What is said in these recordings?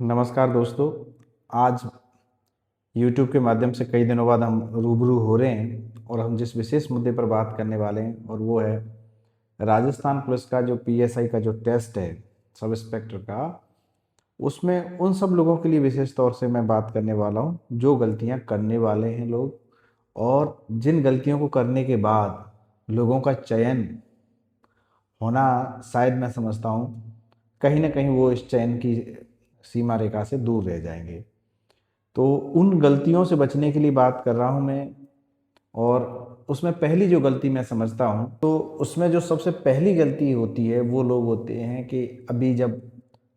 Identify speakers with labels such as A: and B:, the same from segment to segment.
A: नमस्कार दोस्तों। आज YouTube के माध्यम से कई दिनों बाद हम रूबरू हो रहे हैं और हम जिस विशेष मुद्दे पर बात करने वाले हैं और वो है राजस्थान पुलिस का जो PSI का जो टेस्ट है सब इंस्पेक्टर का। उसमें उन सब लोगों के लिए विशेष तौर से मैं बात करने वाला हूँ जो गलतियाँ करने वाले हैं लोग, और जिन गलतियों को करने के बाद लोगों का चयन होना शायद मैं समझता हूँ कहीं ना कहीं वो इस चयन की सीमा रेखा से दूर रह जाएंगे। तो उन गलतियों से बचने के लिए बात कर रहा हूँ मैं। और उसमें पहली जो गलती मैं समझता हूँ तो उसमें जो सबसे पहली गलती होती है वो लोग होते हैं कि अभी जब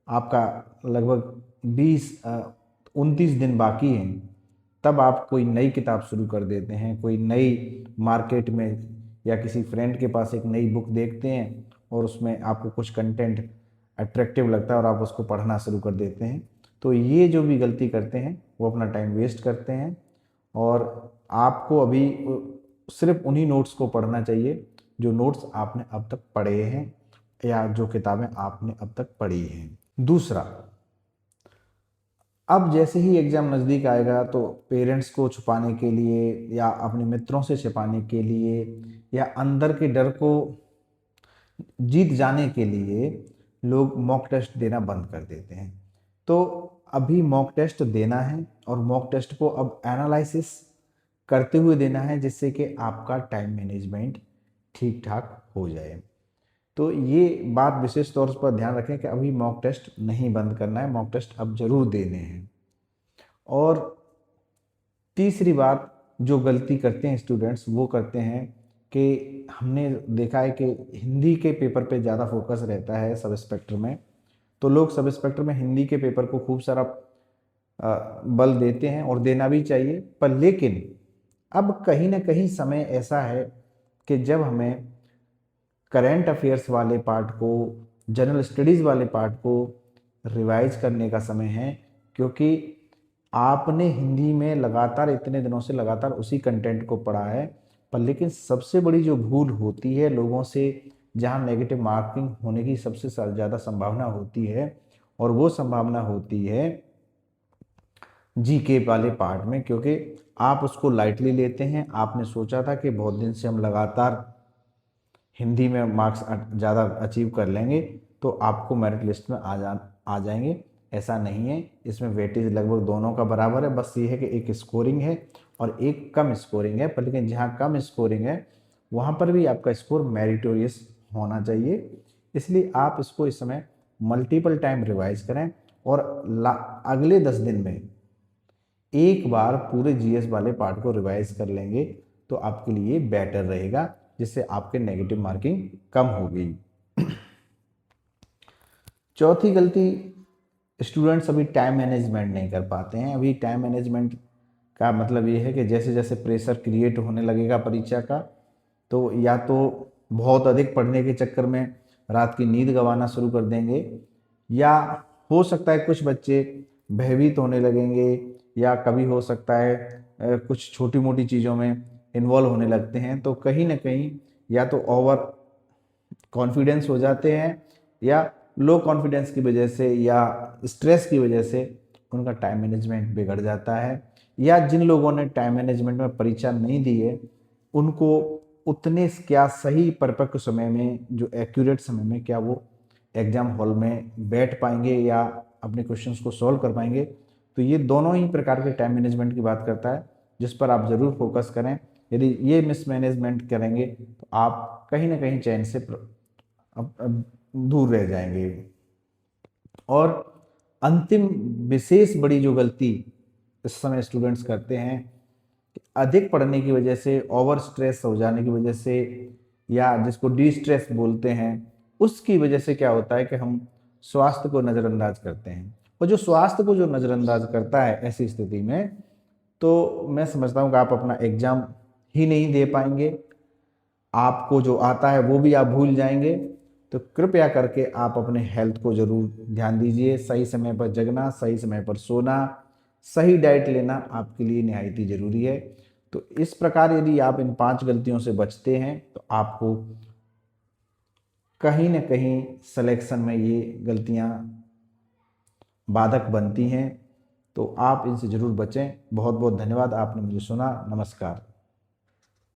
A: आपका लगभग 29 दिन बाकी हैं तब आप कोई नई किताब शुरू कर देते हैं, कोई नई मार्केट में या किसी फ्रेंड के पास एक नई बुक देखते हैं और उसमें आपको कुछ कंटेंट अट्रैक्टिव लगता है और आप उसको पढ़ना शुरू कर देते हैं। तो ये जो भी गलती करते हैं वो अपना टाइम वेस्ट करते हैं और आपको अभी सिर्फ उन्हीं नोट्स को पढ़ना चाहिए जो नोट्स आपने अब तक पढ़े हैं या जो किताबें आपने अब तक पढ़ी हैं। दूसरा, अब जैसे ही एग्ज़ाम नज़दीक आएगा तो पेरेंट्स को छुपाने के लिए या अपने मित्रों से छिपाने के लिए या अंदर के डर को जीत जाने के लिए लोग मॉक टेस्ट देना बंद कर देते हैं। तो अभी मॉक टेस्ट देना है और मॉक टेस्ट को अब एनालिसिस करते हुए देना है जिससे कि आपका टाइम मैनेजमेंट ठीक ठाक हो जाए। तो ये बात विशेष तौर पर ध्यान रखें कि अभी मॉक टेस्ट नहीं बंद करना है, मॉक टेस्ट अब ज़रूर देने हैं। और तीसरी बात जो गलती करते हैं स्टूडेंट्स वो करते हैं कि हमने देखा है कि हिंदी के पेपर पे ज़्यादा फोकस रहता है सब इंस्पेक्टर में। तो लोग सब इंस्पेक्टर में हिंदी के पेपर को खूब सारा बल देते हैं और देना भी चाहिए, पर लेकिन अब कहीं ना कहीं समय ऐसा है कि जब हमें करेंट अफेयर्स वाले पार्ट को, जनरल स्टडीज़ वाले पार्ट को रिवाइज करने का समय है। क्योंकि आपने हिंदी में लगातार इतने दिनों से लगातार उसी कंटेंट को पढ़ा है, पर लेकिन सबसे बड़ी जो भूल होती है लोगों से, जहाँ नेगेटिव मार्किंग होने की सबसे ज़्यादा संभावना होती है, और वो संभावना होती है जीके वाले पार्ट में। क्योंकि आप उसको लाइटली लेते हैं, आपने सोचा था कि बहुत दिन से हम लगातार हिंदी में मार्क्स ज़्यादा अचीव कर लेंगे तो आपको मेरिट लिस्ट में आ जाएंगे। ऐसा नहीं है, इसमें वेटेज लगभग दोनों का बराबर है। बस ये है कि एक स्कोरिंग है और एक कम स्कोरिंग है, पर लेकिन जहाँ कम स्कोरिंग है वहाँ पर भी आपका स्कोर मेरिटोरियस होना चाहिए। इसलिए आप इसको इस समय मल्टीपल टाइम रिवाइज करें और अगले 10 दिन में एक बार पूरे जीएस वाले पार्ट को रिवाइज कर लेंगे तो आपके लिए बेटर रहेगा, जिससे आपके नेगेटिव मार्किंग कम होगी। चौथी गलती, स्टूडेंट्स अभी टाइम मैनेजमेंट नहीं कर पाते हैं। अभी टाइम मैनेजमेंट का मतलब ये है कि जैसे जैसे प्रेशर क्रिएट होने लगेगा परीक्षा का, तो या तो बहुत अधिक पढ़ने के चक्कर में रात की नींद गंवाना शुरू कर देंगे, या हो सकता है कुछ बच्चे भयभीत होने लगेंगे, या कभी हो सकता है कुछ छोटी मोटी चीज़ों में इन्वॉल्व होने लगते हैं। तो कहीं ना कहीं या तो ओवर कॉन्फिडेंस हो जाते हैं या लो कॉन्फिडेंस की वजह से या स्ट्रेस की वजह से उनका टाइम मैनेजमेंट बिगड़ जाता है। या जिन लोगों ने टाइम मैनेजमेंट में परीक्षा नहीं दी है उनको उतने क्या सही परिपक्व समय में, जो एक्यूरेट समय में, क्या वो एग्जाम हॉल में बैठ पाएंगे या अपने क्वेश्चंस को सॉल्व कर पाएंगे। तो ये दोनों ही प्रकार के टाइम मैनेजमेंट की बात करता है जिस पर आप ज़रूर फोकस करें। यदि ये मिसमैनेजमेंट करेंगे तो आप कहीं ना कहीं चयन से अब दूर रह जाएंगे। और अंतिम विशेष बड़ी जो गलती इस समय स्टूडेंट्स करते हैं, अधिक पढ़ने की वजह से, ओवर स्ट्रेस हो जाने की वजह से, या जिसको डी स्ट्रेस बोलते हैं, उसकी वजह से क्या होता है कि हम स्वास्थ्य को नज़रअंदाज करते हैं। और जो स्वास्थ्य को जो नज़रअंदाज करता है ऐसी स्थिति में, तो मैं समझता हूँ कि आप अपना एग्ज़ाम ही नहीं दे पाएंगे, आपको जो आता है वो भी आप भूल जाएंगे। तो कृपया करके आप अपने हेल्थ को ज़रूर ध्यान दीजिए। सही समय पर जगना, सही समय पर सोना, सही डाइट लेना आपके लिए निहायत ही ज़रूरी है। तो इस प्रकार यदि आप इन 5 गलतियों से बचते हैं तो आपको कहीं ना कहीं सिलेक्शन में ये गलतियां बाधक बनती हैं, तो आप इनसे ज़रूर बचें। बहुत बहुत धन्यवाद, आपने मुझे सुना। नमस्कार।